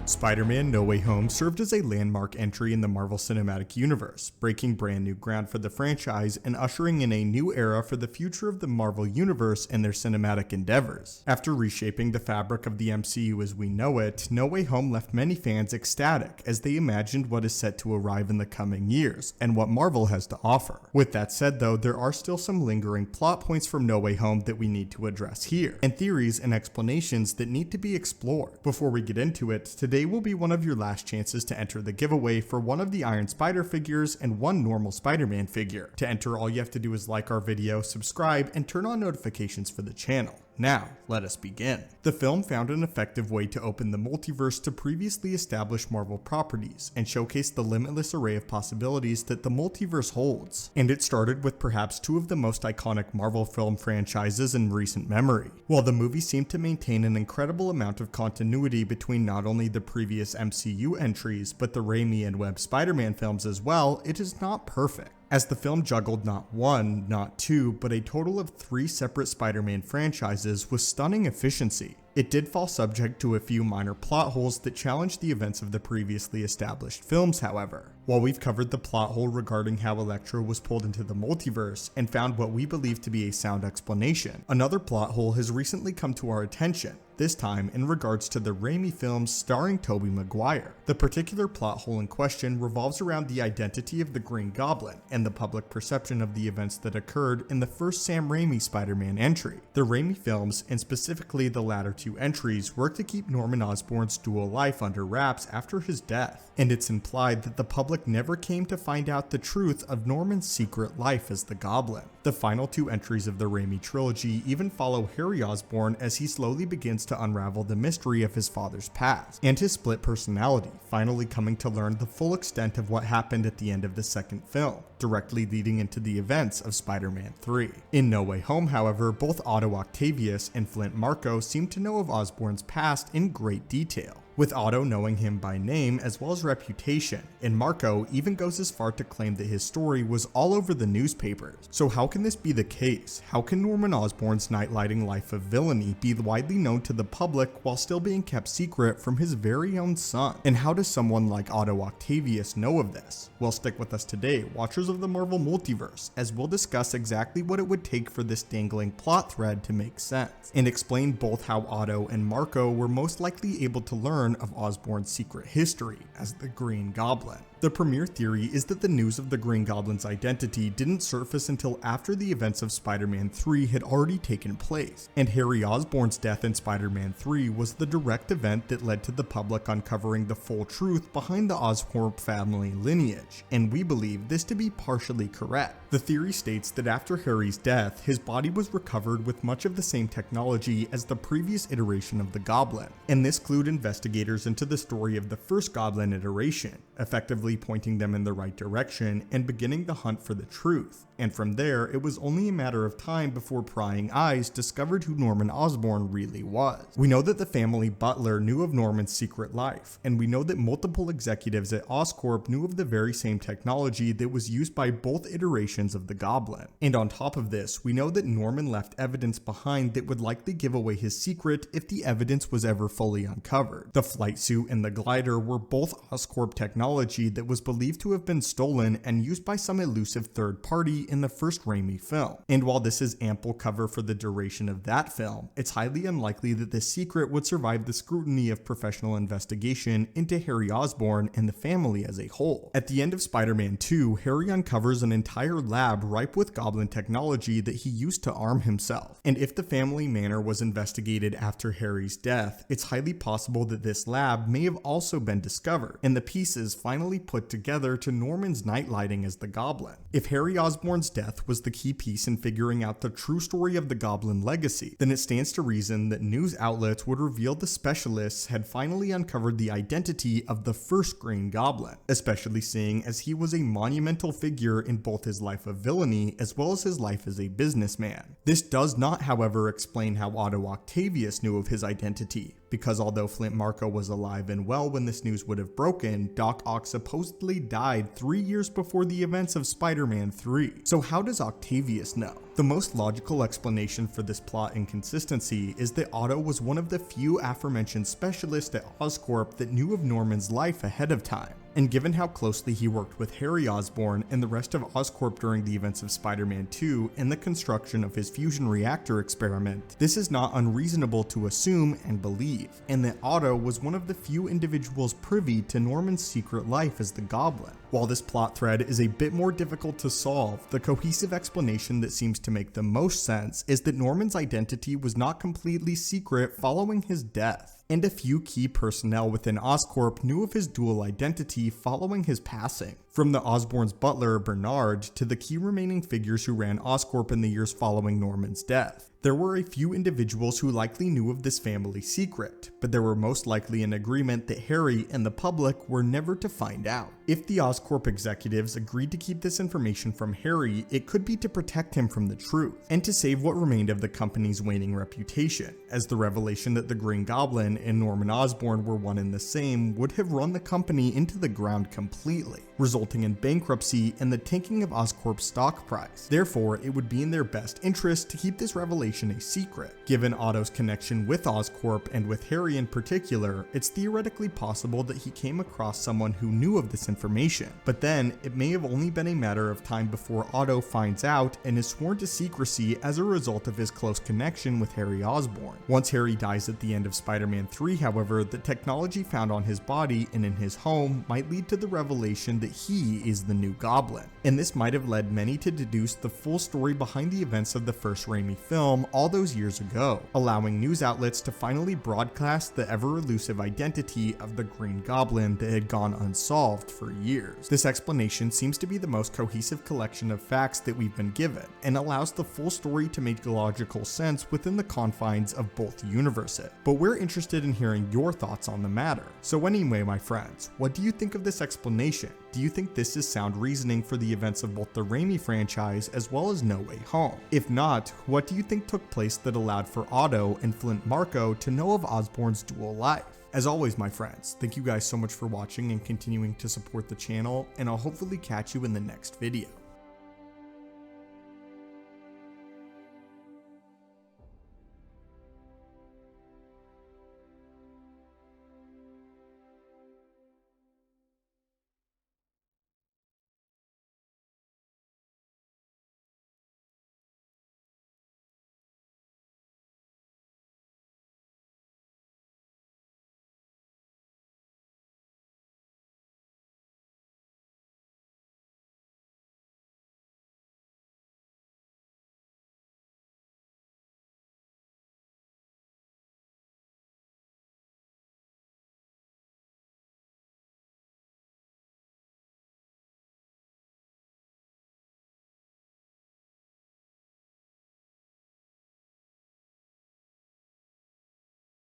Spider-Man: No Way Home served as a landmark entry in the Marvel Cinematic Universe, breaking brand new ground for the franchise and ushering in a new era for the future of the Marvel Universe and their cinematic endeavors. After reshaping the fabric of the MCU as we know it, No Way Home left many fans ecstatic as they imagined what is set to arrive in the coming years, and what Marvel has to offer. With that said though, there are still some lingering plot points from No Way Home that we need to address here, and theories and explanations that need to be explored. Before we get into it, today will be one of your last chances to enter the giveaway for one of the Iron Spider figures and one normal Spider-Man figure. To enter, all you have to do is like our video, subscribe, and turn on notifications for the channel. Now, let us begin. The film found an effective way to open the multiverse to previously established Marvel properties and showcase the limitless array of possibilities that the multiverse holds. And it started with perhaps two of the most iconic Marvel film franchises in recent memory. While the movie seemed to maintain an incredible amount of continuity between not only the previous MCU entries, but the Raimi and Webb Spider-Man films as well, it is not perfect, as the film juggled not one, not two, but a total of 3 separate Spider-Man franchises with stunning efficiency. It did fall subject to a few minor plot holes that challenged the events of the previously established films, however. While we've covered the plot hole regarding how Electro was pulled into the multiverse and found what we believe to be a sound explanation, another plot hole has recently come to our attention, this time in regards to the Raimi films starring Tobey Maguire. The particular plot hole in question revolves around the identity of the Green Goblin and the public perception of the events that occurred in the first Sam Raimi Spider-Man entry. The Raimi films, and specifically the latter 2 entries, work to keep Norman Osborn's dual life under wraps after his death, and it's implied that the public never came to find out the truth of Norman's secret life as the Goblin. The final 2 entries of the Raimi trilogy even follow Harry Osborn as he slowly begins to unravel the mystery of his father's past and his split personality, finally coming to learn the full extent of what happened at the end of the second film, directly leading into the events of Spider-Man 3. In No Way Home, however, both Otto Octavius and Flint Marko seem to know of Osborn's past in great detail, with Otto knowing him by name as well as reputation, and Marko even goes as far to claim that his story was all over the newspapers. So how can this be the case? How can Norman Osborn's nightlighting life of villainy be widely known to the public while still being kept secret from his very own son? And how does someone like Otto Octavius know of this? Well, stick with us today, watchers of the Marvel Multiverse, as we'll discuss exactly what it would take for this dangling plot thread to make sense, and explain both how Otto and Marko were most likely able to learn of Osborn's secret history as the Green Goblin. The premier theory is that the news of the Green Goblin's identity didn't surface until after the events of Spider-Man 3 had already taken place, and Harry Osborn's death in Spider-Man 3 was the direct event that led to the public uncovering the full truth behind the Oscorp family lineage, and we believe this to be partially correct. The theory states that after Harry's death, his body was recovered with much of the same technology as the previous iteration of the Goblin, and this clued investigators into the story of the first Goblin iteration, effectively pointing them in the right direction and beginning the hunt for the truth. And from there, it was only a matter of time before prying eyes discovered who Norman Osborn really was. We know that the family butler knew of Norman's secret life, and we know that multiple executives at Oscorp knew of the very same technology that was used by both iterations of the Goblin. And on top of this, we know that Norman left evidence behind that would likely give away his secret if the evidence was ever fully uncovered. The flight suit and the glider were both Oscorp technology that was believed to have been stolen and used by some elusive third party in the first Raimi film. And while this is ample cover for the duration of that film, it's highly unlikely that this secret would survive the scrutiny of professional investigation into Harry Osborn and the family as a whole. At the end of Spider-Man 2, Harry uncovers an entire lab ripe with Goblin technology that he used to arm himself. And if the family manor was investigated after Harry's death, it's highly possible that this lab may have also been discovered, and the pieces finally put together to Norman's nightlighting as the Goblin. If Harry Osborn's death was the key piece in figuring out the true story of the Goblin legacy, then it stands to reason that news outlets would reveal the specialists had finally uncovered the identity of the first Green Goblin, especially seeing as he was a monumental figure in both his life of villainy as well as his life as a businessman. This does not, however, explain how Otto Octavius knew of his identity, because although Flint Marko was alive and well when this news would have broken, Doc Ock supposedly died 3 years before the events of Spider-Man 3. So how does Octavius know? The most logical explanation for this plot inconsistency is that Otto was one of the few aforementioned specialists at Oscorp that knew of Norman's life ahead of time. And given how closely he worked with Harry Osborn and the rest of Oscorp during the events of Spider-Man 2 and the construction of his fusion reactor experiment, this is not unreasonable to assume and believe, and that Otto was one of the few individuals privy to Norman's secret life as the Goblin. While this plot thread is a bit more difficult to solve, the cohesive explanation that seems to make the most sense is that Norman's identity was not completely secret following his death, and a few key personnel within Oscorp knew of his dual identity following his passing. From the Osborn's butler, Bernard, to the key remaining figures who ran Oscorp in the years following Norman's death. There were a few individuals who likely knew of this family secret, but there were most likely in agreement that Harry and the public were never to find out. If the Oscorp executives agreed to keep this information from Harry, it could be to protect him from the truth, and to save what remained of the company's waning reputation, as the revelation that the Green Goblin and Norman Osborn were one and the same would have run the company into the ground completely, resulting in bankruptcy and the tanking of Oscorp's stock price. Therefore, it would be in their best interest to keep this revelation a secret. Given Otto's connection with Oscorp and with Harry in particular, it's theoretically possible that he came across someone who knew of this information, but then it may have only been a matter of time before Otto finds out and is sworn to secrecy as a result of his close connection with Harry Osborn. Once Harry dies at the end of Spider-Man 3, however, the technology found on his body and in his home might lead to the revelation that he is the new Goblin, and this might have led many to deduce the full story behind the events of the first Raimi film all those years ago, allowing news outlets to finally broadcast the ever-elusive identity of the Green Goblin that had gone unsolved for years. This explanation seems to be the most cohesive collection of facts that we've been given, and allows the full story to make logical sense within the confines of both universes. But we're interested in hearing your thoughts on the matter. So anyway, my friends, what do you think of this explanation? Do you think this is sound reasoning for the events of both the Raimi franchise as well as No Way Home? If not, what do you think took place that allowed for Otto and Flint Marko to know of Osborn's dual life? As always, my friends, thank you guys so much for watching and continuing to support the channel, and I'll hopefully catch you in the next video.